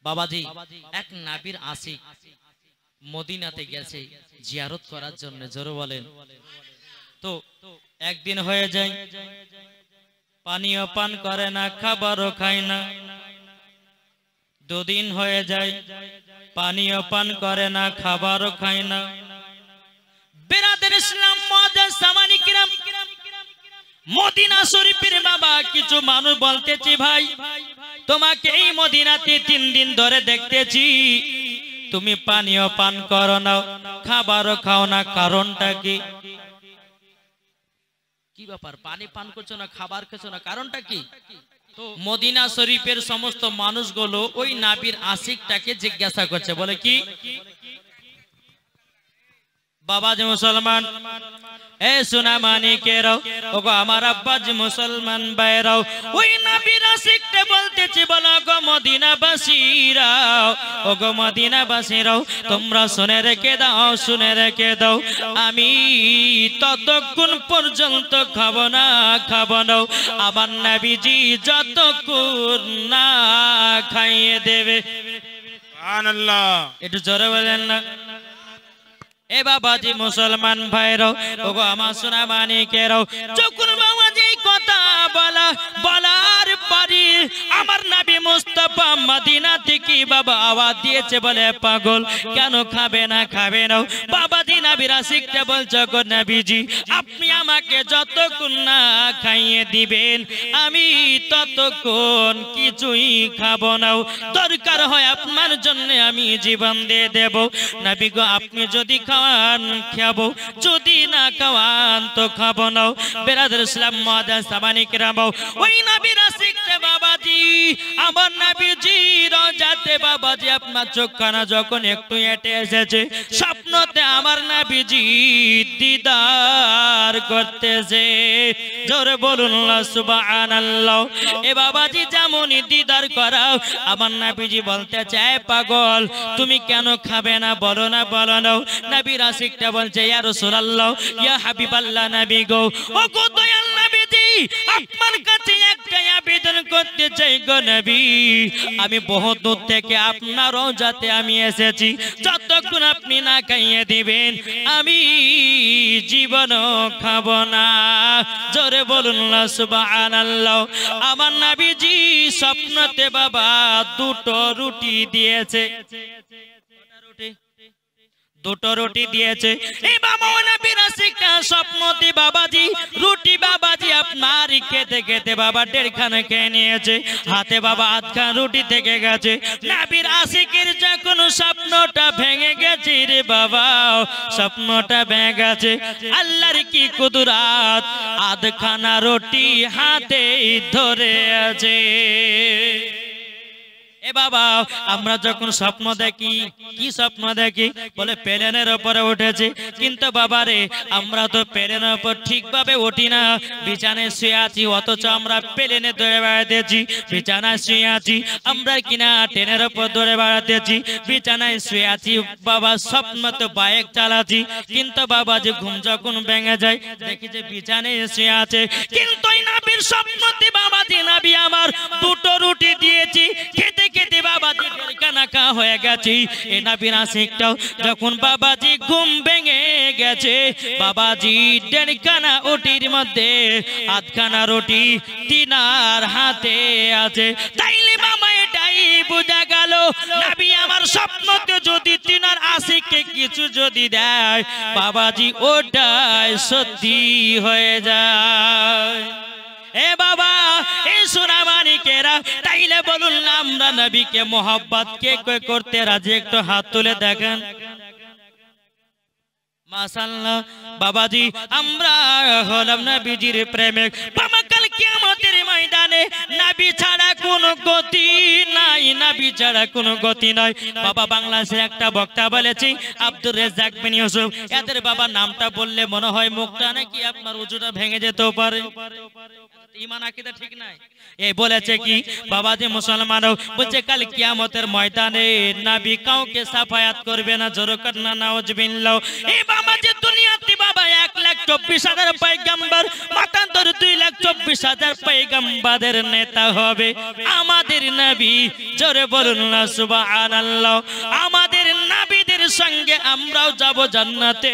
বাবাজি এক নাবির আশিক মদিনাতে গেছে জিয়ারত করার জন্য, জোরে বলেন। তো একদিন হয়ে যায়, পানিও পান করে না, খাবারও খায় না। দুদিন হয়ে যায়, পানিও পান করে না, খাবারও খায় না। বেরাদের ইসলাম মুআজ্জাজ সামানি কিরাম, মদিনা শরীফের বাবা কিছু মানুষ বলতেছি, ভাই তোমাকে এই মদিনাতে 3 দিন ধরে দেখতেছি, তুমি পানিও পান করো না, খাবারও খাও না, কারণটা কি? কি ব্যাপার, পানি পান করছো না, খাবার খেছো না, কারণটা কি? তো মদিনা শরীফের সমস্ত মানুষগুলো ওই নাবির আশিকটাকে জিজ্ঞাসা করছে, বলে কি বাবাজি মুসলমান, এ সোনা মানিকেরাও, ওগো আমার আব্বাজি মুসলমান ভাইরাও, ওই নবীর আশিকটা বলতেছি, বলো গো মদিনাবাসীরাও, ওগো মদিনাবাসীরাও, তোমরা শুনে রেখে দাও, শুনে রেখে দাও, আমি ততক্ষণ পর্যন্ত খাবো না, খাবো না আমার নবীজি যতক্ষণ না খাইয়ে দেবে। সুবহানাল্লাহ, একটু জোরে বলেন না। এ বাবাজি মুসলমান ভাইরাও, ওগো আমার সোনা মানিকেরাও, যখন বাবাজি কথা বলার পরে আমার নবী মুস্তাফা মদিনা থেকে বাবা আওয়াজ দিয়েছে, বলে পাগল কেন খাবে না, খাবে না? বাবাজি নবীর আশিকটা বলছে, গো নবীজি আপনি আমাকে যতক্ষণ না খাইয়ে দিবেন আমি ততক্ষণ কিছুই খাবো না, দরকার হয় আপনার জন্য আমি জীবন দিয়ে দেব। নবী গো আপনি যদি খাওয়ান খাবো, যদি না খাওয়ান তো খাবো না। বেরাদর ইসলাম মুআজ্জাজ সামানি কিরাম, ওই নবীর আশিকটা বাবাজি আমার নবীজি রওজাতে বাবাজি আপনার চোখখানা যখন একটু হেঁটে এসেছে, স্বপ্নতে আমার নবীজি দিদার করতেছে, জোরে বলুন সুবহানাল্লাহ। এ বাবাজি যেমনই দিদার করাও আমার নবীজি বলতে চায়, পাগল তুমি কেন খাবে না, বলো না, বলো না। নবীর আশিকটা বলছে, ইয়া রাসূলুল্লাহ, ইয়া হাবিবাল্লাহ, নবী গো, ও গো দয়াল নবীজি আপনার কাছে একটা আবেদন করতে চাই গো নবী, আমি বহু দূর থেকে আপনার রওজাতে আমি এসেছি, যতক্ষণ আপনি না খাইয়ে দিবেন আমি জীবনও খাবো না। জোরে বলুন সুবহানাল্লাহ। আমার নবীজি স্বপ্নতে বাবা 2টো রুটি দিয়েছে, দুটো রুটি দিয়েছে। এই বাবা নবীর আশিকটা স্বপ্নতে বাবাজি রুটি বাবাজি আপনার খেতে খেতে বাবা 1.5 খানা খেয়ে নিয়েছে, হাতে বাবা 8 খানা রুটি থেকে গেছে। নবীর আশিকের যখন স্বপ্নটা ভেঙে গেছে রে বাবা, স্বপ্নটা ভেঙে গেছে, আল্লাহর কি কুদরত, 8 খানা রুটি হাতে ধরে আছে। এ বাবা আমরা যখন স্বপ্ন দেখি, কি স্বপ্ন দেখি, বলে প্লেনের উপরে উঠেছি, কিন্তু বাবা রে আমরা তো প্লেনের উপর ঠিকভাবে উঠি না, বিছানায় শুয়ে আছি, অথচ আমরা প্লেনে দৌড়ে বেড়াতেছি, বিছানায় শুয়ে আছি, আমরা কিনা ট্রেনের উপর দৌড়ে বেড়াতেছি, বিছানায় শুয়ে আছি বাবা, স্বপ্ন তো বাইক চালাচ্ছি, কিন্তু বাবা যে ঘুম যখন ভেঙে যায় দেখি যে বিছানায় শুয়ে আছে, কিন্তু এই নবীর স্বপ্নতে বাবা যে নবী আমার 2টো রুটি দিয়েছি, খেতে খেতে বাবাজি 1.5 খানা খাওয়া হয়ে গেছে। এই নবীর আশিকটাও যখন বাবাজি ঘুম ভেঙে গেছে, বাবাজি 1.5 খানা রুটির মধ্যে 8 খানা রুটি তিনার হাতে আছে। তাইলে বাবা এটাই বোঝা গেল নবী আমার স্বপ্নতে যদি তিনার আশিককে কিছু যদি দেয় বাবাজি ওটাই সত্যি হয়ে যায়। এ বাবা এ সোনা মানিকেরা, তাইলে বলুন না আমরা নবীকে মোহাব্বত কে করতে রাজি, একটু হাত তুলে দেখেন। মাশাআল্লাহ বাবাজি আমরা হলাম নবীজির প্রেমিক। বাবা কাল কিয়ামতের ময়দানে নবী ছাড়া কোনো গতি নাই, নবী ছাড়া কোনো গতি নাই। বাবা বাংলাদেশের একটা বক্তা বলেছি আব্দুর রাজ্জাক বিন ইউসুফ, এদের বাবা নামটা বললে মনে হয় মুখটা নাকি আপনার উজুটা ভেঙে যেতে পারে, ঈমান আকীদা ঠিক নাই। এই বলেছে কি বাবাজি মুসলমানও বলছে কাল কিয়ামতের ময়দানে নবী কাউকে সাফায়াত করবে না, জোরে কান্না নাউজুবিল্লাহ। এই বাবা যে দুনিয়াতে বাবা 1 লাখ 2,24,000 পয়গম্বর, মাতান্তর 2,24,000 পয়গম্বরের নেতা হবে আমাদের নবী। জোরে বলুন না সুবহানাল্লাহ। আমাদের নবীদের সঙ্গে আমরাও যাব জান্নাতে।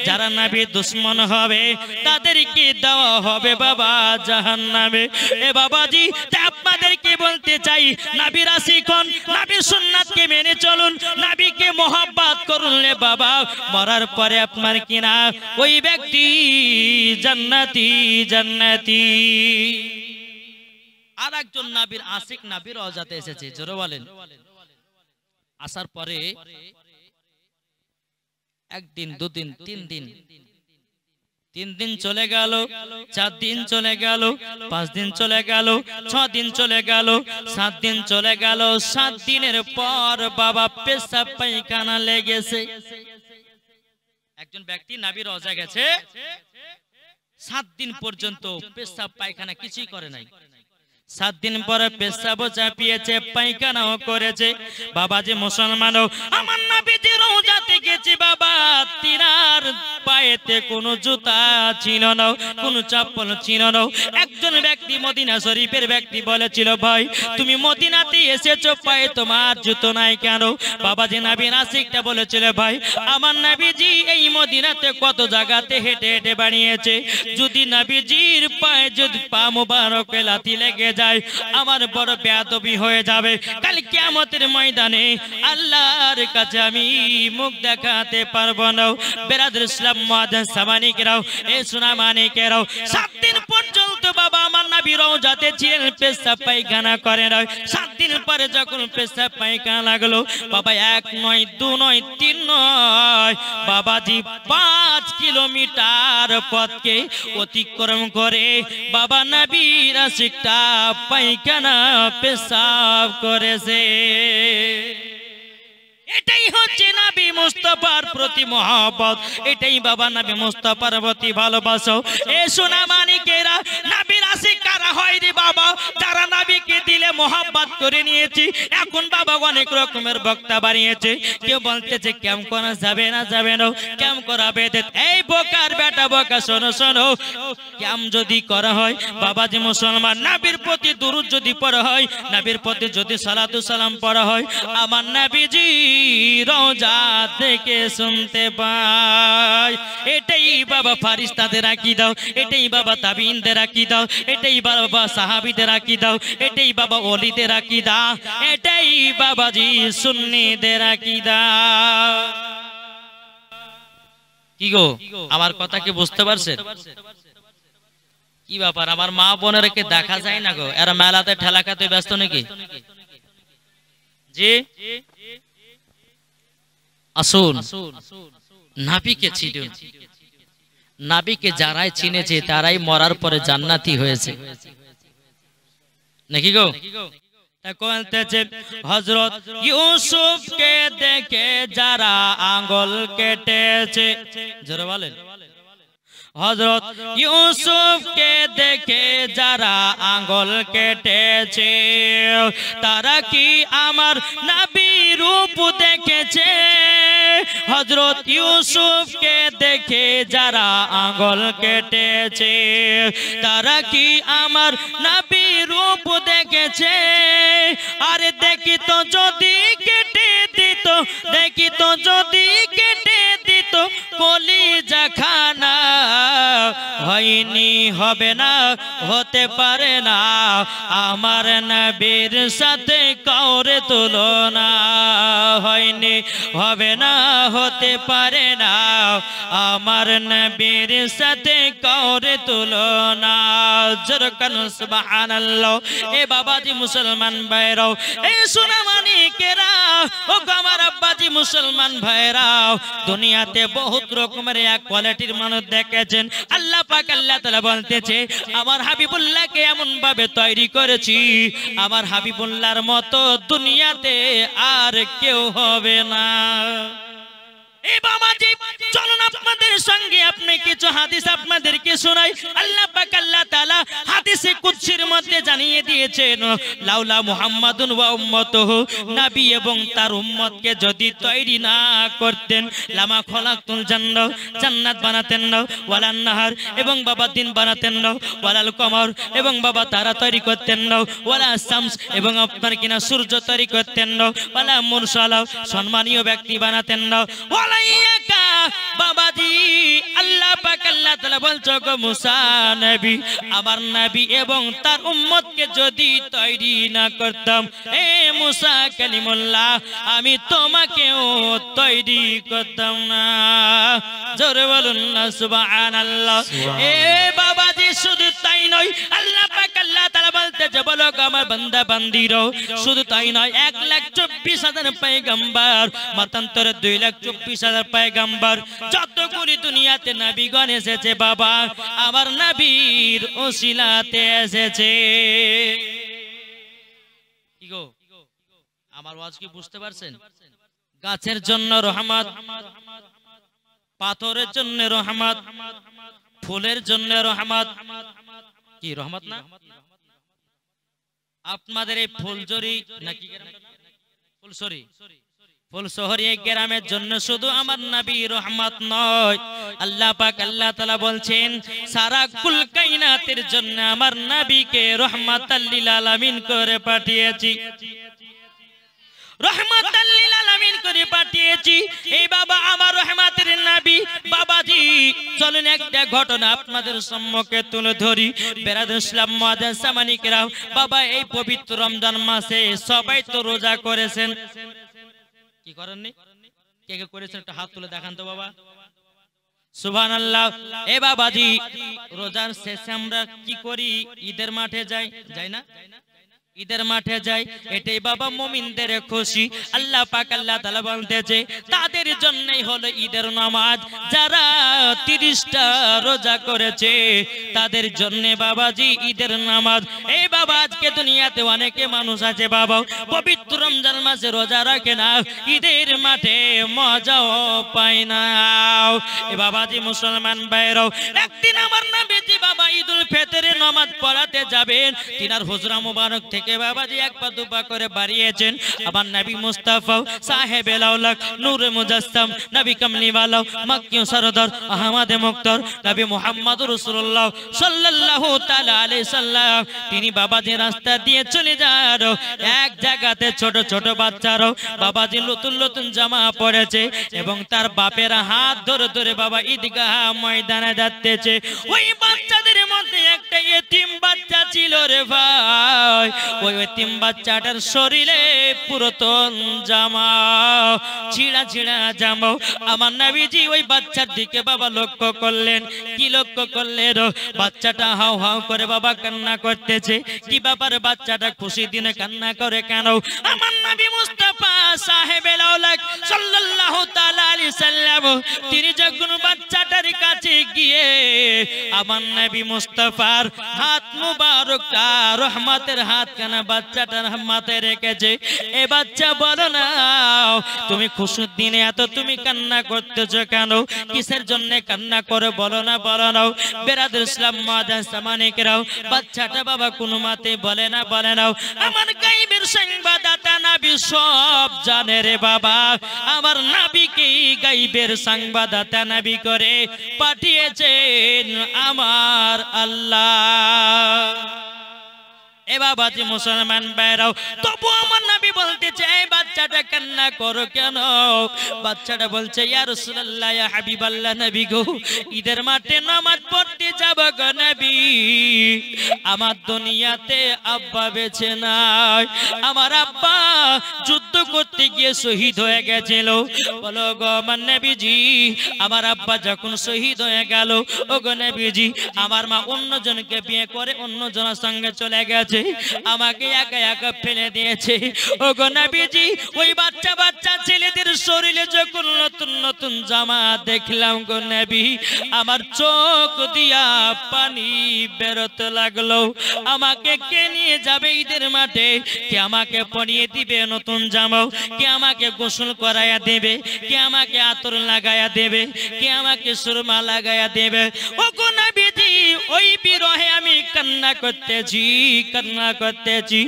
যারা নবী দুশমন হবে তাদেরকে দেওয়া হবে বাবা জাহান্নামে। এ বাবাজি আপনাদেরকে বলতে চাই, নবীর আশিকগণ, নবীর সুন্নাতকে মেনে চলুন, নবীকে মহব্বত করুন রে বাবা। মরার পরে আপনার কিনা ওই ব্যক্তি জান্নাতি জান্নাতি। আর একজন নবীর আশিক নবীর রওজাতে এসেছে, জোরে বলেন। আসার পরে একদিন, দুদিন, 3 দিন, 3 দিন চলে গেল, 4 দিন চলে গেল, 5 দিন চলে গেল, 6 দিন চলে গেল, 7 দিন চলে গেল। 7 দিনের পর বাবা পেশাব পায়খানা লেগেছে। একজন ব্যক্তি নবীর রওজা গেছে, 7 দিন পর্যন্ত পেশাব পায়খানা কিছুই করে নাই। 7 দিন পরে পেশাবও চাপিয়েছে, পায়খানাও করেছে। বাবাজি মুসলমানও, আমার নবীজির রওজাতে গেছি বাবা, তিনার পায়েতে কোনো জুতা ছিল না, কোনো চপ্পল ছিল না। একজন ব্যক্তি মদিনা শরীফের ব্যক্তি বলেছিল, ভাই তুমি মদিনাতে এসেছো, পায়ে তোমার জুতো নাই কেন? বাবাজি নবীর আশিকটা বলেছিল, ভাই আমার নবীজি এই মদিনাতে কত জায়গাতে হেঁটে হেঁটে বানিয়েছে, যদি নবীজির পায়ে যদি পা মোবারকে লাথি লেগে যায় আমার বড় বেয়াদবি হয়ে যাবে। কাল কিয়ামতের ময়দানে আল্লাহর কাছে আমি মুখ দেখাতে পারবো না। বেরাদর ইসলাম মুআজ্জাজ সামানিকেরাও, এ সুনামানিকেরাও, 7 দিন পর্যন্ত বাবা আমার নবী রওজাতে ছিলেন, পেশাব পায়খানা করে না। 7 দিন পরে যখন পেশাব পায়খানা লাগলো বাবা, 1 নয়, 2 নয়, 3 নয়, বাবাজি 5 কিলোমিটার পথকে অতিক্রম করে বাবা নবীর আশিকটা পায়খানা পেশাব করেছে। এটাই হচ্ছে নবী মুস্তাফার প্রতি মহব্বত, এটাই বাবা নবী মুস্তাফার প্রতি ভালোবাসা। এ সোনা মানিকেরা, নবীর আশিক কারা হয় রে বাবা? যারা নবীকে দিলে মহব্বত করে নিয়েছি। এখন বাবা অনেক রকমের বক্তা বানিয়েছে, কেউ বলতেছে ক্যাম করা যাবে না, যাবে না, ক্যাম করা বেদত। এই বোকার বেটা বোকা, শোনো শোনো, ক্যাম যদি করা হয় বাবাজি মুসলমান, নবীর প্রতি দুরূদ যদি পড়া হয়, নবীর প্রতি যদি সালাতু সালাম পড়া হয়, আমার নবীজি রওজা থেকে শুনতে পাই। এটাই বাবা ফারিস্তাদের আকীদা, এটাই বাবা তাবিঈনদের আকীদা, এটাই বাবা সাহাবীদের আকীদা, এটাই বাবা ওলিদের আকীদা, এটাই বাবাজি সুন্নিদের আকীদা। কি গো, আমার কথা কি বুঝতে পারছেন? কি ব্যাপার, আমার মা বোনেরকে দেখা যায় না গো? এরা মেলাতে ঠেলা খাতে ব্যস্ত নাকি? জি আসুন, নবীকে চিনুন। নবীকে যারাই চিনেছে তারাই মরার পরে জান্নাতি হয়েছে, নাকি গো? হযরত ইউসুফকে দেখে যারা আঙ্গুল কেটেছে, জোরে বলেন, হযরত ইউসুফকে দেখে যারা আঙ্গুল কেটেছে, তারা কি আমার নবীর রূপ দেখেছে? হযরত ইউসুফকে দেখে যারা আঙ্গুল কেটেছে, তারা কি আমার নবীর রূপ দেখেছে? আরে দেখি তো যদি কেটে দিত, দেখি তো যদি কেটে দিত কলিজা খানা, হয়নি, হবে না, হতে পারে না আমার নবীর সাথে কাউরে তুলনা, হয়নি, হবে না, হতে পারে না আমার নবীর সাথে কাউরে তুলনা। জোরকান সুবহানাল্লাহ। এ বাবাজি মুসলমান ভাইরাও, এ সোনা মানিকেরা, ও আমার আব্বাজি মুসলমান ভাইরাও, দুনিয়াতে বহুত রকমের এক কোয়ালিটির মানুষ দেখেছেন। আল্লাহ পাক আল্লাহ তাআলা বলতেছে, আমার হাবিবুল্লাহকে এমন ভাবে তৈরি করেছি, আমার হাবিবুল্লাহর মতো দুনিয়াতে আর কেউ হবে না। এই বাবাজি চলুন আপনাদের সঙ্গে আপনি কিছু হাদিস আপনাদেরকে শোনাই। আল্লাহ পাক আল্লাহ তাআলা হাদিসে কুদসির মধ্যে জানিয়ে দিয়েছেন, লাউলা মুহাম্মাদুন ওয়া উম্মতুহু, নবী এবং তার উম্মতকে যদি তৈরি না করতেন, লামা খলাকতুল জান্নাহ, জান্নাত বানাতেন না, ওয়ালান নাহার এবং বাবা দিন বানাতেন না, ওয়ালাল কমর এবং বাবা তারা তৈরি করতেন না, ওয়ালা শামস এবং আপনার কিনা সূর্য তৈরি করতেন না, ওয়ালা মুরসালা সম্মানীয় ব্যক্তি বানাতেন না, ওয়ালাইয়াকা বাবাজি আল্লাহ পাক আল্লাহ তাআলা বলছো গো মুসা নবী, আমার নবী এবং তার উম্মতকে যদি তৈরি না করতাম, এ মুসা কালিমুল্লাহ, আমি তোমাকেও তৈরি করতাম না। জোরে বলুন না সুবহানাল্লাহ। এ বাবাজি শুধু তাই নয়, আল্লাহ পাক আল্লাহ তাআলা বলতে যে বলো আমার বান্দা বান্দিরও, শুধু তাই নয়, 1,24,000 পয়গম্বর, মতান্তরে 2,24,000 পয়গম্বর, যতগুলি দুনিয়াতে নবীগণ এসেছে বাবা, আমার নবীর ওসিলাতে এসেছে। কি গো আমার ওয়াজ কি বুঝতে পারছেন? গাছের জন্য রহমত, পাথরের জন্য রহমত, ফুলের জন্য রহমত, কি রহমত না? আপনাদের এই ফুলজরি নাকি ফুলসরি, ফুলশহরি গ্রামের জন্য শুধু আমার নবী রহমত নয়, আল্লাহ পাক আল্লাহ তাআলা বলছেন সারা কুল কায়নাতের জন্য আমার নবীকে রহমাতাল লিল আলামিন করে পাঠিয়েছি, রহমাতাল লিল আলামিন করে পাঠিয়েছি। এই বাবা আমার রহমাতের নবী। বাবাজি চলুন একটা ঘটনা আপনাদের সম্মুখে তুলে ধরি। বেরাদুল ইসলাম মুআজ্জাজ সামানি কেরাম, বাবা এই পবিত্র রমজান মাসে সবাই তো রোজা করেছেন, কি করেননি? কে কে করেছেন একটা হাত তুলে দেখান তো বাবা। সুবহানাল্লাহ। এ বাবাজি রোজার শেষে আমরা কি করি? ঈদের মাঠে যাই, যাই না? ঈদের মাঠে যাই, এটাই বাবা মুমিনদের খুশি। আল্লাহ পাক আল্লাহ তাআলা বলতেছে তাদের জন্যই হলো ঈদের নামাজ। যারা 30টা রোজা করেছে তাদের জন্য বাবাজি ঈদের নামাজ। এই বাবা আজকে দুনিয়াতে অনেকে মানুষ আছে বাবা পবিত্র রমজান মাসে রোজা রাখে না, ঈদের মাঠে মজাও পায় না। এ বাবাজি মুসলমান ভাইরাও, একদিন আমার নবীজি বাবা ঈদুল ফিতরের নামাজ পড়াতে যাবেন, তিনার হুজরা মুবারক থেকে বাবাজি এক পা দুপা করে বাড়িয়েছেন আমার নবী মুস্তাফা সাহেবে লাউলাক নূরে মুজাসসাম নবী কামলিওয়ালা মক্কি সরদার আহমদে মুক্তার নবী মুহাম্মদুর রাসূলুল্লাহ সাল্লাল্লাহু তাআলা আলাইহি সাল্লাম, তিনি বাবাজি রাস্তা দিয়ে চলে যান। এক জায়গাতে ছোট ছোট বাচ্চারা বাবাজি নতুন নতুন জামা পরেছে এবং তার বাপের হাত ধরে ধরে বাবা ঈদগাহ ময়দানে যাচ্ছে। ওই বাচ্চাদের মধ্যে একটা ইতিম বাচ্চা ছিল রে ভাই, ওই এতিম বাচ্চাটার শরীরে পুরাতন জামা, ছিঁড়া ছিঁড়া জামা। আমার নবীজি ওই বাচ্চার দিকে বাবা লক্ষ্য করলেন। কি লক্ষ্য করলেন? বাচ্চাটা হাউ হাউ করে বাবা কান্না করতেছে। কি ব্যাপার বাচ্চাটা খুশি দিনে কান্না করে কেন? আমার নবী মুস্তাফা সাহেবে লাউলাক সাল্লাল্লাহু তাআলা আলাইহি সাল্লাম তিনি যখন বাচ্চাটার কাছে গিয়ে আমার নবী মুস্তাফার হাত মুবারকটা রহমতের হাত কানা বাচ্চাটার মাথায় রেখেছে। এ বাচ্চা বলো না তুমি খুশির দিনে এত তুমি কান্না করতেছো কেন? কিসের জন্য কান্না করে বলো না, বলো না। বেরাদুল ইসলাম মুআজ্জাজ সামানি কেরাম, বাচ্চাটা বাবা কোনো মাতে বলে না, বলে না। আমার গায়বের সংবাদদাতা নবী সব জানে রে বাবা, আমার নবীকে গায়বের সংবাদদাতা নবী করে পাঠিয়েছেন আমার আল্লাহ। এ বাবাজি মুসলমান ভাইরাও, তবু আমার নবী বলতেছে এই বাচ্চাটা কান্না করো কেন? বাচ্চাটা বলছে ইয়া রাসূলুল্লাহ ইয়া হাবিবাল্লাহ নবী গো, ঈদের মাঠে নামাজ পড়তে যাব গো নবী, আমার দুনিয়াতে আব্বা বেঁচে নাই, আমার আব্বা যুদ্ধ করতে গিয়ে শহীদ হয়ে গেছিল। বলো গো আমার নবীজি, আমার আব্বা যখন শহীদ হয়ে গেল ও গো নবীজি, আমার মা অন্যজনকে বিয়ে করে অন্যজনের সঙ্গে চলে গেছে। গেছে, আমাকে একা একা ফেলে দিয়েছে। ওগো নবীজি, ওই বাচ্চা বাচ্চা ছেলেদের শরীরে যখন নতুন নতুন জামা দেখলাম গো নবী, আমার চোখ দিয়া পানি বেরোতে লাগলো। আমাকে কে নিয়ে যাবে ঈদের মাঠে? কে আমাকে পরিয়ে দিবে নতুন জামা? কে আমাকে গোসল করাইয়া দেবে? কে আমাকে আতর লাগাইয়া দেবে? কে আমাকে সুরমা লাগাইয়া দেবে? ওগো নবীজি, ওই বিরহে আমি কান্না করতেছি।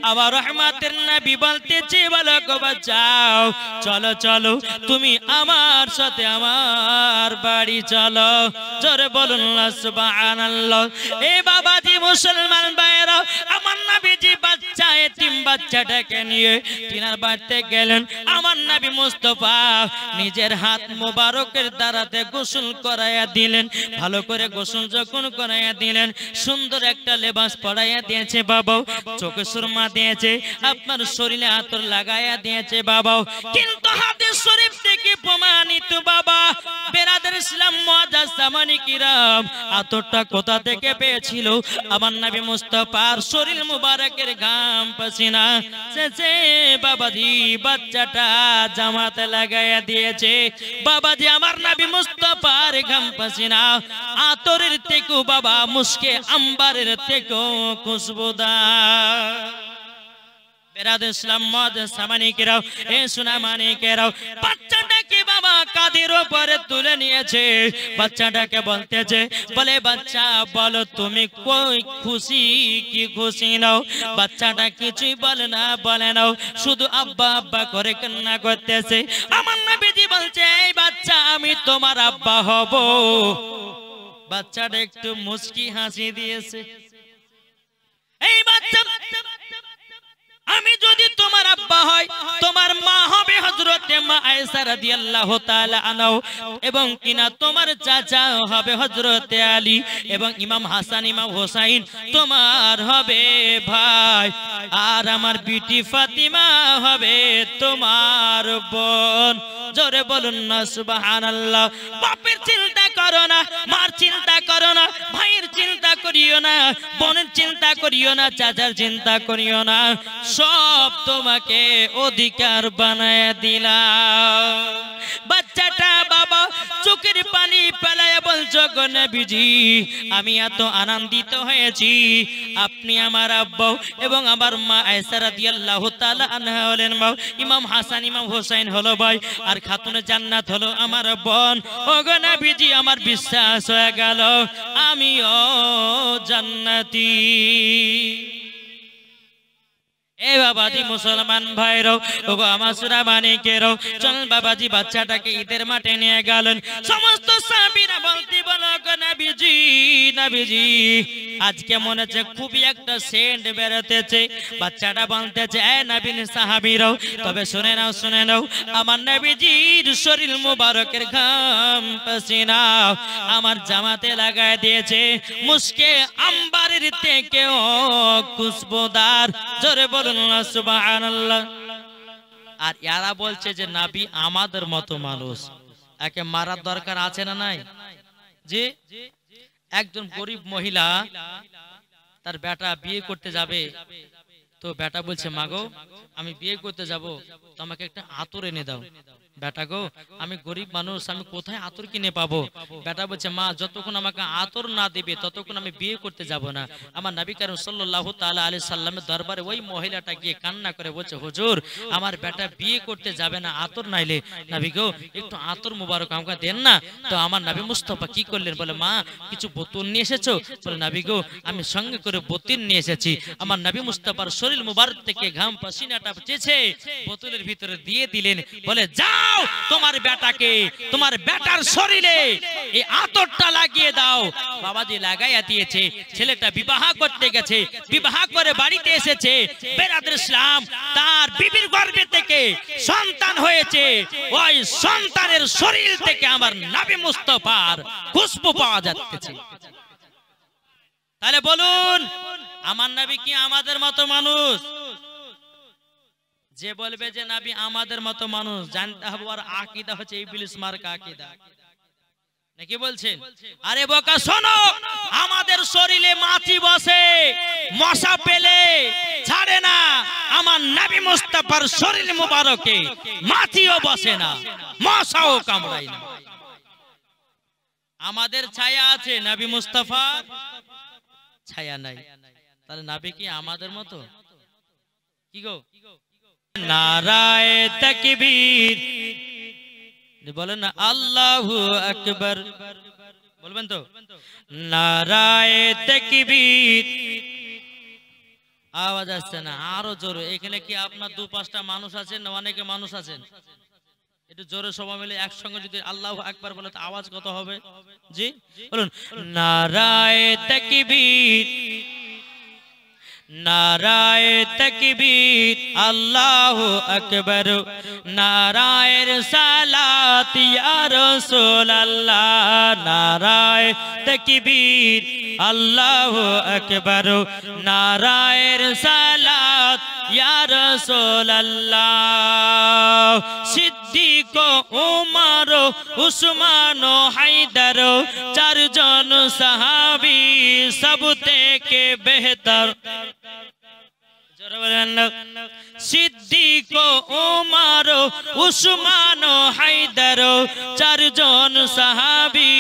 আবার রহমতের নবী বলতেছে, বলো গো বাঁচাও, চলো চলো তুমি আমার সাথে আমার বাড়ি চলো। জোরে বলুন না সুবহানাল্লাহ। এ বাবাজি মুসলমান ভাইরা, আমার নবীজি বাচ্চা এতিম বাচ্চাটাকে নিয়ে তিনার বাড়িতে গেলেন। আমার নবী মুস্তাফা নিজের হাত মোবারকের দ্বারাতে গোসল করাইয়া দিলেন। ভালো করে গোসল যখন করাইয়া দিলেন, সুন্দর একটা লেবাস পরাইয়া দিয়েছে বাবা, চোখে সুরমা দিয়েছে, আপনার শরীরে আতর লাগাইয়া দিয়েছে বাবা। কিন্তু হাদিস শরীফ থেকে প্রমাণিত বাবা, বেরাদার ইসলাম মুআজ্জাজ সামানি কিরাম, আতরটা কোথা থেকে পেয়েছিল? আমার নবী মুস্তাফার শরীর মুবারকের ঘাম পাসিনা সে বাবাজি বাচ্চাটা জামাতে লাগাইয়া দিয়েছে। বাবাজি আমার নবী মুস্তাফার ঘাম পাসিনা আতরের থেকেও বাবা মুস্কে আম্বারের থেকেও খুশবুদার। বেরাদার ইসলাম মুআজ্জাজ সামানি কিরাম, এ সোনা মানিকেরাও, বাচ্চাটাকে বাবা কাঁধের উপরে তুলে নিয়েছে। বাচ্চাটাকে বলতেছে, বলে বাচ্চা বলো তুমি কই খুশি কি খুশি নাও? বাচ্চাটা কিছুই বলে নাও, শুধু আব্বা আব্বা করে কান্না করতেছে। আমার নবীজি বলছে, এই বাচ্চা আমি তোমার আব্বা হব। বাচ্চাটা একটু মুচকি হাসি দিয়েছে। এই বাচ্চা, আমি যদি তোমার আব্বা হয়, তোমার মা হবে হযরতে মা আয়েশা রাদিয়াল্লাহু তাআলা আনহা, এবং কিনা তোমার চাচা হবে হযরতে আলী, এবং ইমাম হাসান ইমাম হোসাইন তোমার হবে ভাই, আর আমার বিটি ফাতিমা হবে তোমার বোন। জোরে বলুন না সুবহানাল্লাহ। বাপের চিন্তা করো না, মার চিন্তা করো না, ভাইয়ের চিন্তা করিও না, বোনের চিন্তা করিও না, চাচার চিন্তা করিও না, সব তোমাকে অধিকার বানায় দিলাম। বাচ্চাটা বাবা চোখের পানি ফেলায় বলছো, গো নবীজি আমি এত আনন্দিত হয়েছি, আপনি আমার আব্বা এবং আমার মা আয়েশা রাদিয়াল্লাহু তাআলা আনহা হলেন মা, ইমাম হাসান ইমাম হোসেন হলো ভাই, আর খাতুনে জান্নাত হলো আমার বোন। ও গো নবীজি আমার বিশ্বাস হয়ে গেল আমিও জান্নাতি। এ বাবাজি মুসলমান ভাইরাও, ওগো আমার সোনা মানিকেরাও, চল বাবাজি বাচ্চাটাকে ঈদের মাঠে নিয়ে গেলেন। সমস্ত সাহাবীরা বলতে বলো, গো নবীজি আজকে মনে হচ্ছে খুবই একটা সেন্ট বেরোতেছে। বাচ্চাটা বলতেছে, এ নবীন সাহাবীরাও, তবে শুনে নাও, আমার নবীজির শরীর মুবারকের ঘাম পাসিনা আমার জামাতে লাগায় দিয়েছে, মুস্কে আম্বারের থেকেও খুশবুদার। জোরে বলুন সুবহানাল্লাহ। আর এরা বলছে যে নবী আমাদের মতো মানুষ, একে মারার দরকার আছে না নাই? যে একজন গরিব মহিলা তার বেটা বিয়ে করতে যাবে, তো বেটা বলছে, মাগো আমি বিয়ে করতে যাব, তো আমাকে একটা আতর এনে দাও। বেটা গো আমি গরিব মানুষ, আমি কোথায় আতর কিনে পাবো? বেটা বলছে, মা যতক্ষণ আমাকে আতর না দিবে ততক্ষণ আমি বিয়ে করতে যাব না। আমার নবী কারীম সাল্লাল্লাহু তাআলা আলাইহি সাল্লামের দরবারে ওই মহিলাটা গিয়ে কান্না করে বলছে, হুজুর আমার বেটা বিয়ে করতে যাবে না আতর নাইলে, নবী গো একটু আতর মুবারক আমাকে দেন না। তো আমার নবী মুস্তাফা কি করলেন, বলে মা কিছু বোতল নিয়ে এসেছো? বলে নবী গো আমি সঙ্গে করে বোতল নিয়ে এসেছি। আমার নবী মুস্তাফার শরীর মুবারক থেকে ঘাম পাসিনাটা চেয়েছে বোতলের ভিতরে দিয়ে দিলেন। বলে যাও তোমার বেটাকে, তোমার বেটার শরীরে এই আতরটা লাগিয়ে দাও। বাবাজি লাগাইয়া দিয়েছে। ছেলেটা বিবাহ করতে গেছে, বিবাহ করে বাড়িতে এসেছে। বেরাদার ইসলাম তার বিবির গর্ভে থেকে সন্তান হয়েছে, ওই সন্তানের শরীর থেকে আমার নবী মুস্তাফার খুশবু পাওয়া যাচ্ছে। তাহলে বলুন আমার নবী কি আমাদের মতো মানুষ? যে বলবে যে নবী আমাদের মতো মানুষ, জানতে হবে আর আকীদা হচ্ছে ইবলিস মার্কা আকীদা। নাকি বলছেন? আরে বোকা শোনো, আমাদের শরীরে মাছি বসে, মশা পেলে ছাড়ে না। আমার নবী মুস্তাফার শরীর মুবারকে মাছিও বসে না, মশাও কামড়ায় না। আমাদের ছায়া আছে, নবী মুস্তাফার ছায়া নাই। তাহলে নবী কি আমাদের মতো? কি গো? নারায়ে তাকবীর বলেন না, আল্লাহু আকবার বলবেন তো? নারায়ে তাকবীর। আওয়াজ আসছে না, আরো জোরে। এখানে কি আপনার 2-5টা মানুষ আছেন না অনেকে মানুষ আছেন? একটু জোরে সবাই মিলে একসঙ্গে যদি আল্লাহু আকবার বলে তো আওয়াজ কত হবে? জি বলুন, নারায়ে তাকবীর, নারায়ে তাকবীর, আল্লাহু আকবার, নারায়ে সালাত ইয়া রাসূলুল্লাহ, নারায়ে তাকবীর, আল্লাহু আকবার, নারায়ে সালাত ইয়া রাসূলুল্লাহ। সিদ্দিক, উমর, উসমান, হায়দার, চারজন সাহাবী সব থেকে বেহতর। সিদ্দিক, উমর, উসমান, হায়দার, চারজন সাহাবী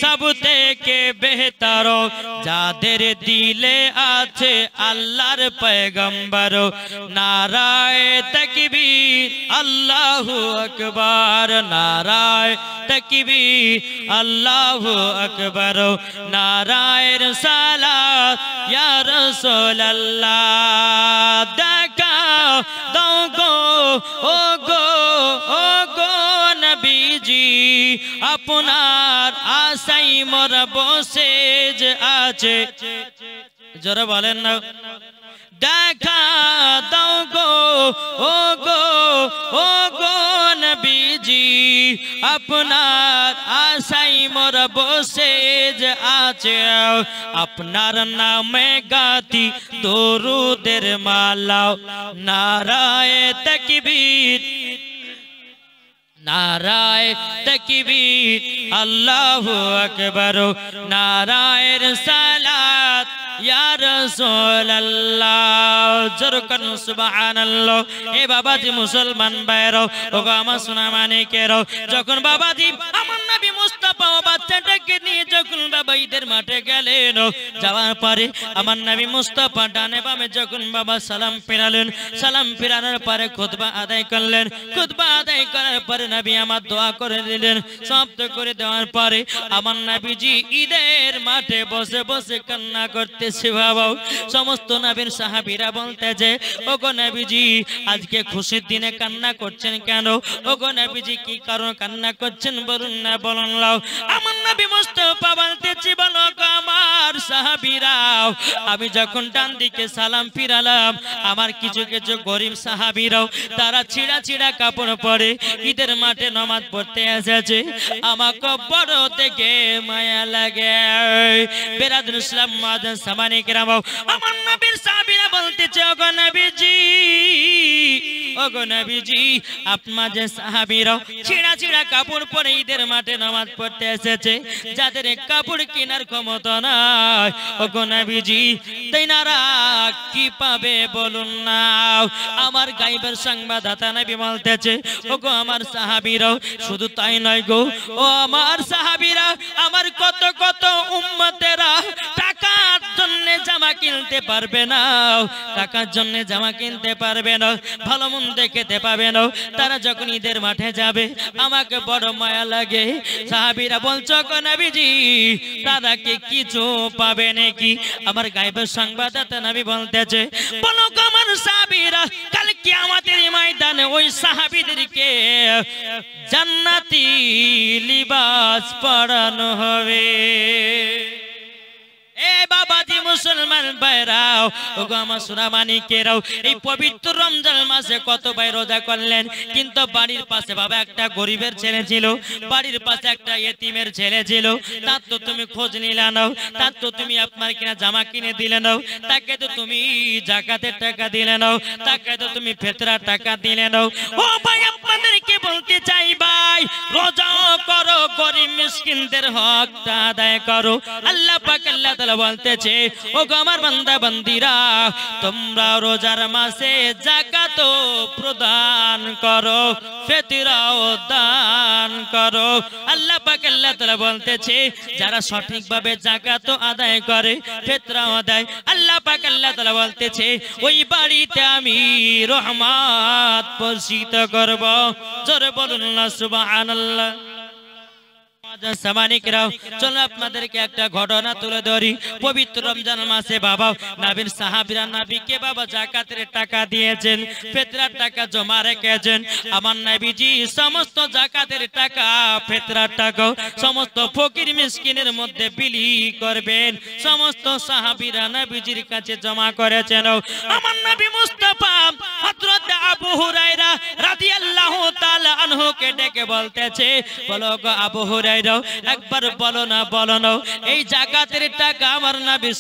সব থেকে বেহতর। যাদের দিলে আছে আল্লাহর পয়গম্বর, নারায়ে তাকবীর, আল্লাহু আকবার, নারায়ে তাকবীর, আল্লাহু আকবার, নারায়ে সালাত ইয়া রাসূলুল্লাহ। দেখা দাও গো ও গো ও গো নবীজি, আপনার আশাই মোর বসে যে আছে। জোরে বলেন না, দেখা দাও গো ও গো ও গো নবীজি, আপনার আশাই মোর বসে যে আছে। আপনার নামে গাতি দরুদের মালা, নারায়ে তাকবীর, নারায়ে তাকবীর, আল্লাহু আকবার, নারায়ে সালাত ইয়া রাসূলুল্লাহ। জোরকান সুবহানাল্লাহ। এ বাবাজি মুসলমান ভাইরাও, ওগো আমার সোনা মানিকেরাও, যখন বাবাজি আমার নবী মুস্তাফা বাচ্চাটাকে নিয়ে যখন বাবা ঈদের মাঠে গেলেন, যাওয়ার পরে আমার নবী মুস্তাফা ডানে বামে যখন বাবা সালাম ফিরালেন, সালাম ফিরানোর পরে খুতবা আদায় করলেন। খুতবা আদায় করার পরে নবী আমার দোয়া করে দিলেন। সমাপ্ত করে দেওয়ার পরে আমার নবীজি ঈদের মাঠে বসে বসে কান্না করতেছে। বাবা সমস্ত নবীর সাহাবীরা বলতেছে, ওগো নবীজি আজকে খুশির দিনে কান্না করছেন কেন? ওগো নবীজি কি কারণ কান্না করছেন বলুন না, বলুন লাও। আমার নবী মুস্তাফা বলতেছে, বলো গো আমার সাহাবীরা, আমি যখন ডান দিকে সালাম ফিরালাম, আমার কিছু কিছু গরিব সাহাবীরাও তারা ছিঁড়া ছিঁড়া কাপড় পরে ঈদের মাঠে নামাজ পড়তে এসেছে। আমাকে বড় থেকে মায়া লাগে। বেরাদুল ইসলাম মাদান সামানি কেরাম, আমার নবীর সাহাবীরা বলতেছে, ওগো নবীজি, ওগো নবীজি, আপনার যে সাহাবীরা ছিঁড়া ছিঁড়া কাপড় পরে ঈদের মাঠে নামাজ পড়তে এসেছে, যাদের কাপড় কেনার ক্ষমতা নাই, ওগো নবীজি তেনারা কি পাবে বলুন না। আমার গায়েবের সংবাদদাতা নবী বলতেছে, ওগো আমার সাহাবীরা, শুধু তাই নয় গো, ও আমার সাহাবীরা, আমার কত কত উম্মতেরা টাকার জন্য জামা কিনতে পারবে না, টাকার জন্য জামা কিনতে পারবে না, ভালো মন্দ খেতে পাবে না। তারা যখন ঈদের মাঠে যাবে আমাকে বড় মায়া লাগে। সাহাবীরা বলছো গো নবীজি, তারা কি কিছু পাবে নাকি? আমার গায়েবের সংবাদদাতা নবী বলতেছে, বলো গো আমার সাহাবীরা, কাল কিয়ামতের ময়দানে ওই সাহাবীদেরকে জান্নাতি লিবাস পরানো হবে। এ বাবাজি মুসলমান ভাইরাও, ওগো আমার সোনা মানিকেরাও, এই পবিত্র রমজান মাসে কত ভাই রোজা করলেন, কিন্তু বাড়ির পাশে বাবা একটা গরিবের ছেলে ছিল, বাড়ির পাশে একটা ইয়েতিমের ছেলে ছিল, তার তো তুমি খোঁজ নিলে নাও, তার তো তুমি আপনার কিনা জামা কিনে দিলে নাও, তাকে তো তুমি যাকাতের টাকা দিলে নাও, তাকে তো তুমি ফিতরার টাকা দিলে নাও। ও ভাই আপনাদেরকে বলতে চাই, ভাই রোজা করো গরিব মিসকিনদের হকটা আদায় করো। আল্লাহ পাক আল্লাহ তাআলা বলতেছে, ও গো আমার বান্দা বান্দিরা, তোমরা রোজার মাসে যাকাত প্রদান করো, ফিতরাও দান করো। আল্লাহ পাক আল্লাহ তাআলা বলতেছে, যারা সঠিকভাবে যাকাত আদায় করে, ফিতরাও দেয়, আল্লাহ পাক আল্লাহ তাআলা বলতেছে, ওই বাড়িতে আমি রহমত বর্ষিত করব। জোরে বলুন না সুবহানাল্লাহ। চলো আপনাদেরকে একটা ঘটনা তুলে ধরি। পবিত্র রমজান মাসে বাবা নবীর সাহাবীরা নবীকে বাবা যাকাতের টাকা দিয়েছেন, ফিতরার টাকা জমা রেখেছেন। আমার নবীজি সমস্ত যাকাতের টাকা, ফিতরার টাকা সমস্ত ফকির মিসকিনের মধ্যে বিলি করবেন। সমস্ত সাহাবীরা নবীজির কাছে জমা করেছেন। আমার নবী মুস্তাফা হযরত আবু হুরায়রা রাদিয়াল্লাহু তাআলা আনহুকে ডেকে বলতেছে, বলো গো আবু হুরায়রা, একবার বলো না, বলো না, এই যাকাতের টাকা আমার নবী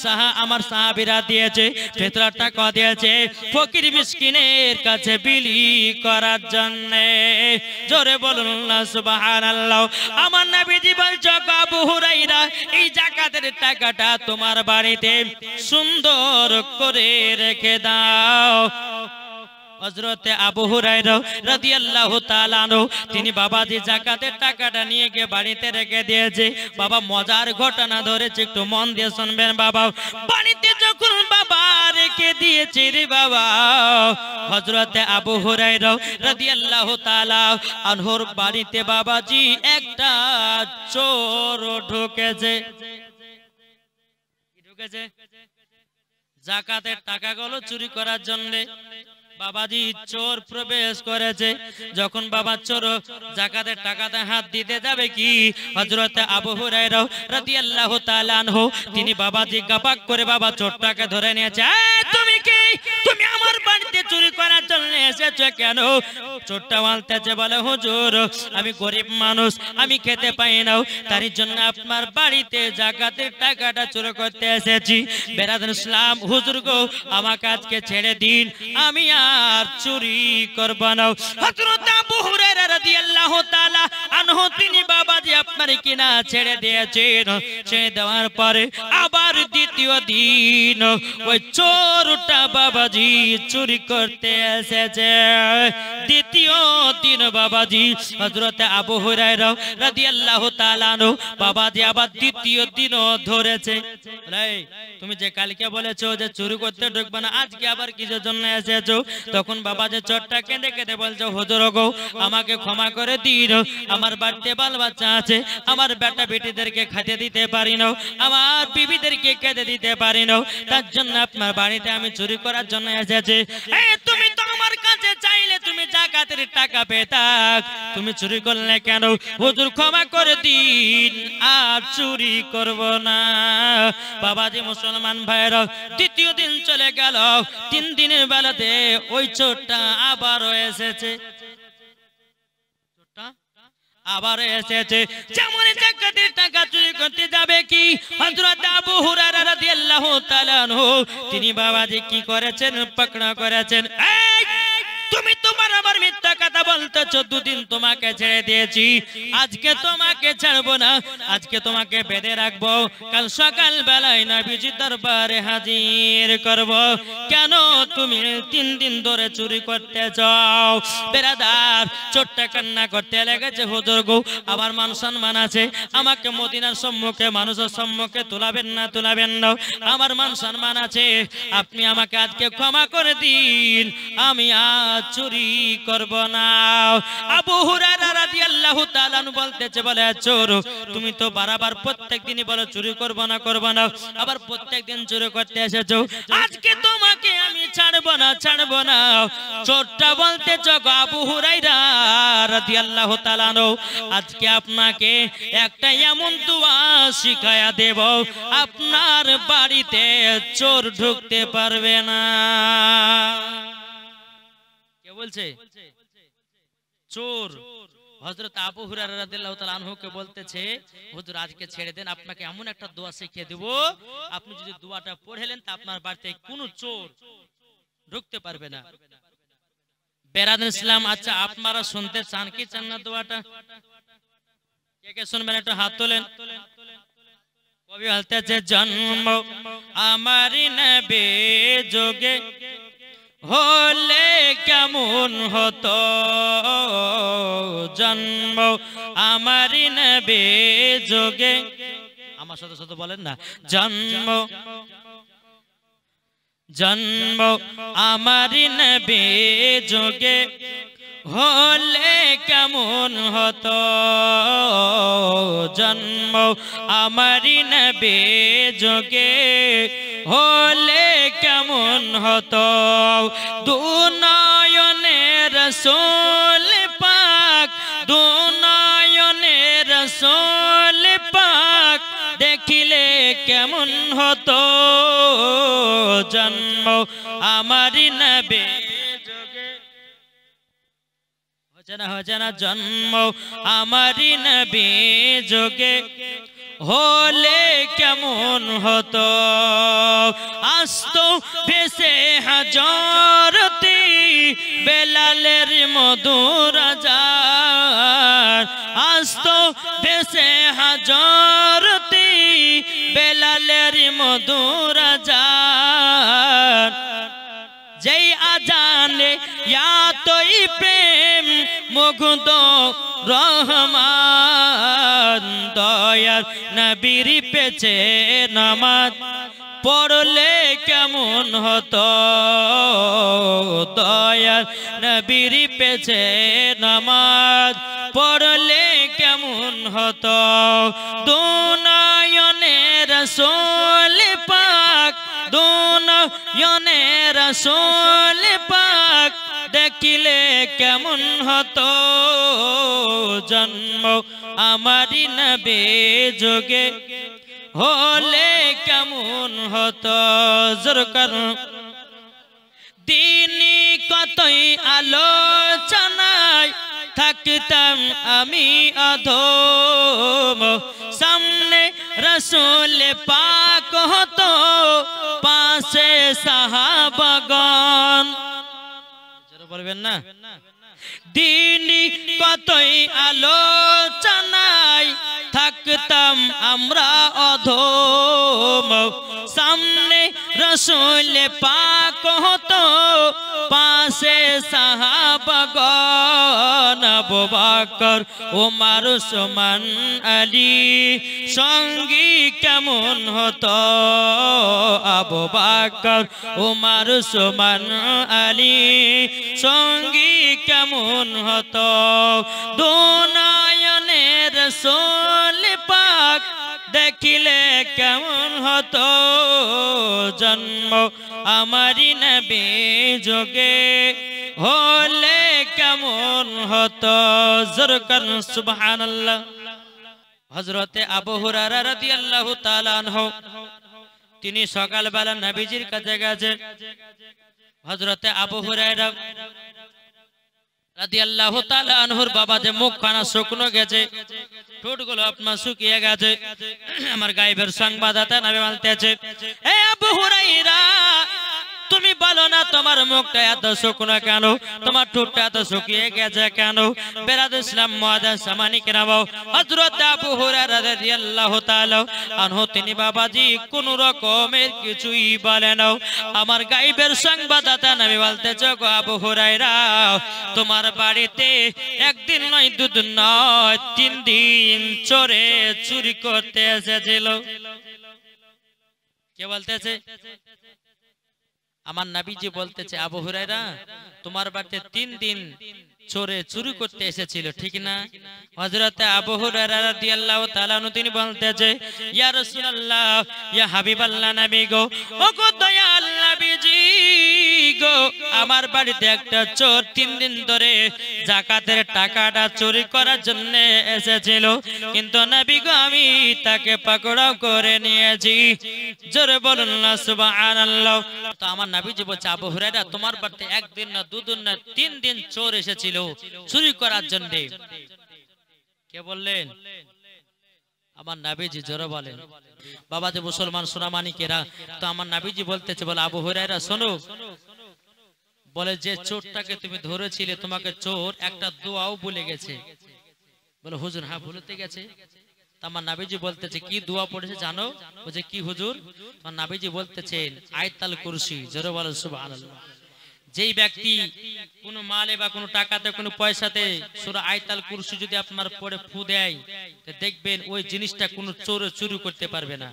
আমার সাহাবীরা দিয়েছে, ফিতরার টাকা দিয়েছে ফকির মিসকিনের কাছে বিলি করার জন্য। জোরে বলুন না সুবহানাল্লাহ। আমার নবীজি বলছে, আবু হুরায়রা, এই যাকাতের টাকাটা তোমার বাড়িতে সুন্দর করে রেখে দাও। হযরতে আবু হুরায়রা রাদিয়াল্লাহু তাআলা আনহু তিনি বাবাজি যাকাতের টাকাটা নিয়ে গিয়ে বাড়িতে রেখে দিয়েছে। বাবা মজার ঘটনা ধরেছে, একটু মন দিয়ে শুনবেন বাবা। বাড়িতে যখন বাবা রেখে দিয়েছে রে বাবা, হযরতে আবু হুরায়রা রাদিয়াল্লাহু তাআলা আনহুর বাড়িতে বাবাজি একটা চোর ঢুকেছে। কি ঢুকেছে? যাকাতের টাকাগুলো চুরি করার জন্য বাবাজি চোর প্রবেশ করেছে। যখন বাবা চোর যাকাতের টাকাতে হাত দিতে যাবে কি, হযরতে আবু হুরায়রা রাদিয়াল্লাহু তাআলা আনহু তিনি বাবাজি গাপাক করে বাবা চোরটাকে ধরে নিয়েছে। এই তুমি কি, তুমি আমার বাড়িতে চুরি করার জন্য এসেছো কেন? চোরটা বলতেছে, বলে হুজুর আমি গরিব মানুষ, আমি খেতে পাই না, তার জন্য আপনার বাড়িতে যাকাতের টাকাটা চুরি করতে এসেছি। বেরাদার ইসলাম, হুজুর গো আমাকে আজকে ছেড়ে দিন, আমি আর চুরি করব না। হযরত আবু হুরায়রা রাদিয়াল্লাহু তাআলা আনহু তিনি বাবাজি আপনার কিনা ছেড়ে দিয়েছেন। ছেড়ে দেওয়ার পরে আবার দ্বিতীয় দিন ওই চোরটা বাবাজি চুরি করতে এসেছে। দ্বিতীয় দিন বাবাজি হযরত আবু হুরায়রা রাদিয়াল্লাহু তাআলা আনহু বাবাজি আবার দ্বিতীয় দিনও ধরেছে। তুমি যে কালকে বলেছো যে চুরি করতে ঢুকবে না, আজকে আবার কিসের জন্য এসেছো? তখন বাবা যে চোরটা কেঁদে কেঁদে বলছে, হুজুর গো আমাকে ক্ষমা করে দিন, আমার বাড়িতে বাল বাচ্চা আছে, আমার বেটা বেটিদেরকে খেতে দিতে পারি না, আমার বিবিদেরকে খেতে দিতে পারি না, তার জন্য আপনার বাড়িতে আমি চুরি করার জন্য এসেছি। তুমি তো আমার কাছে চাইলে তুমি যাকাতের টাকা পেতাক, তুমি চুরি করলে কেন? হুজুর ক্ষমা করে দিন, আর চুরি করব না। বাবাজি মুসলমান ভাইরা, দ্বিতীয় দিন চলে গেল, 3 দিনের বেলাতে ওই চোরটা আবারও এসেছে। আবার এসেছে, যেমন যাকাতের টাকা চুরি করতে যাবে কি, হযরত আবু হুরায়রা রাদিয়াল্লাহু তাআলা আনহু তিনি বাবাজি কি করেছেন, পাকড়া করেছেন। এই তুমি তোমার আমার মিথ্যা কথা বলতেছো, 2 দিন তোমাকে ছেড়ে দিয়েছি, আজকে তোমাকে ছাড়বো না, আজকে তোমাকে বেঁধে রাখবো, কাল সকাল বেলায় নবীজির দরবারে হাজির করব। কেন তুমি 3 দিন ধরে চুরি করতে যাও? বেরাদার চোরটা কান্না করতে লেগেছে, হুজুর গো আমার মান সম্মান আছে, আমাকে মদিনার সম্মুখে মানুষের সম্মুখে তুলাবেন না, তুলাবেন না, আমার মান সম্মান আছে, আপনি আমাকে আজকে ক্ষমা করে দিন, আমি আজ চুরি করব না। আবু হুরায়রা রাদিয়াল্লাহু তাআলা আনহু বলতেছে, বলে চোর তুমি তো বারবার প্রত্যেকদিনই বলো চুরি করব না, করব না, আবার প্রত্যেকদিন চুরি করতে এসেছো, আজকে তোমাকে আমি ছাড়ব না, ছাড়ব না। চোরটা বলতেছে, আবু হুরায়রা রাদিয়াল্লাহু তাআলা আনহু আজকে আপনাকে একটা এমন দোয়া শিখায়া দেব, আপনার বাড়িতে চোর ঢুকতে পারবে না। কে বলছে? চোর। হযরত আবু হুরায়রা রাদিয়াল্লাহু তাআলা আনহুকে বলতেছে, হুজুর আজকে ছেড়ে দেন, আপনাকে এমন একটা দোয়া শিখিয়ে দেব, আপনি যদি দোয়াটা পড়লেন তা আপনার বাড়িতে কোনো চোর ঢুকতে পারবে না। বেরাদার ইসলাম, আচ্ছা আপনারা শুনতে চান কি চান না দোয়াটা? কে কে শুনবেন একটু হাত তোলেন। কবি বলতেছে জন্ম আমার নবী যোগে হলে কেমন হতো, জন্ম আমার নবী যোগে, আমার সাথে সাথে বলেন না, জন্ম জন্ম আমার নবী যোগে হলে কেমন হতো, জন্ম আমার নবী যোগে হলে কেমন হতো, দুনয়নে রাসূল পাক, দুনয়নে রাসূল পাক দেখিলে কেমন হতো, জন্ম আমার নবী যোগে, হচ্ছে না জন্ম আমার নবী যোগে হলে কেমন হতো, আসতো ভেসে হাজারতি বেলালের মধুর আজান, আসতো ভেসে হাজারতি বেলালের মধুর আজান, যেই আজানে এতই প্রেম মুগ্ধ রহমান, দয়ার নবীর পেছে নামাজ পড়লে কেমন হতো, দয়ার নবীর পেছে নামাজ পড়লে কেমন হতো, দুনয়নে রাসূল পাক, দুনয়নে রাসূল পাক দেখিলে কেমন হতো, জন্ম আমার নবী যোগে হলে কেমন হতো, জোরকার দিনী কতই আলোচনায় থাকতাম আমি অধম, সামনে রাসূল পাক হতো পাশে সাহাবাগণ, বলবেন না, দিনী কতই আলোচনায় থাকতাম আমরা অধম, সামনে রাসূল পাক হতো পাশে সাহাবাগণ, আবু বকর ওমর ওসমান আলী সঙ্গী কেমন হতো, আবু বকর ওমর ওসমান আলী সঙ্গী কেমন হতো, দুনয়নে রাসূল পাক দেখিলে কেমন হতো, জন্ম আমার নবী যোগে হলে কেমন হতো, জোরকার সুবহানাল্লাহ। হযরতে আবু হুরায়রা রাদিয়াল্লাহু তাআলা আনহু তিনি সকালবেলা নবীজির কাছে গেছে, হযরতে আবু হুরায়রা রাদিয়াল্লাহু তাআলা আনহুর বাবা যে মুখখানা শুকনো গেছে, ঠোঁটগুলো আপনার শুকিয়ে গেছে, আমার গায়েবের সংবাদদাতা নবী বলতেছে, হে আবু হুরায়রা তুমি বলো না তোমার মুখটা এত শুকনো কেন, তোমার ঠোঁটটা এত শুকিয়ে গেছে কেন, বেরাদর ইসলাম মুআজ্জাজ সামানি কেরাম, হযরত আবু হুরায়রা রাদিয়াল্লাহু তাআলা আনহু তিনি বাবাজি কোন রকমের কিছুই বলে না, আমার গায়েবের সংবাদদাতা নবী বলতেছে, গো আবু হুরায়রা তোমার বাড়িতে একদিন নয় দুদিন নয় 3 দিন চোরে চুরি করতে এসেছিল। কে বলতেছে? আমার নবীজি বলতেছে, আবু হুরায়রা তোমার বাড়িতে 3 দিন চোরে চুরি করতে এসেছিল, ঠিক না? হযরত আবু হুরায়রা রাদিয়াল্লাহু তাআলা আনহু তিনি বলতেছে, ইয়া রাসূলুল্লাহ, ইয়া হাবিবাল্লাহ নবী গো, ও গো দয়াল নবীজি গো, আমার বাড়িতে একটা চোর 3 দিন ধরে যাকাতের টাকাটা চুরি করার জন্য এসেছিল, কিন্তু নবী গো আমি তাকে পাকড়াও করে নিয়েছি। জোরে বলুন না সুবহানাল্লাহ। তো আমার নবীজি বলছে, আবু হুরায়রা তোমার বাড়িতে একদিন না দুদিন না 3 দিন চোর এসেছিল চুরি করার জন্য। কে বললেন? আমার নবীজি। জোরে বলেন বাবা যে মুসলমান সোনামানিকেরা। তো আমার নবীজি বলতেছে, বলে আবু হুরায়রা শোনো, বলে যে চোরটাকে তুমি ধরেছিলে তোমাকে চোর একটা দোয়াও বলে গেছে। বলে হুজুর হ্যাঁ ভুলতে গেছে। আমার নাবিজি বলতেছে কি দোয়া পড়েছে জানো? বলছে কি হুজুর? আমার নাবিজি বলতেছেন আয়াতুল কুরসি। জোরে বলেন সুবহানাল্লাহ। যেই ব্যক্তি কোনো মালে বা কোনো টাকাতে কোনো পয়সাতে সূরা আয়াতুল কুরসি যদি আপনার পড়ে ফু দেয়, তো দেখবেন ওই জিনিসটা কোনো চোর চুরি করতে পারবে না।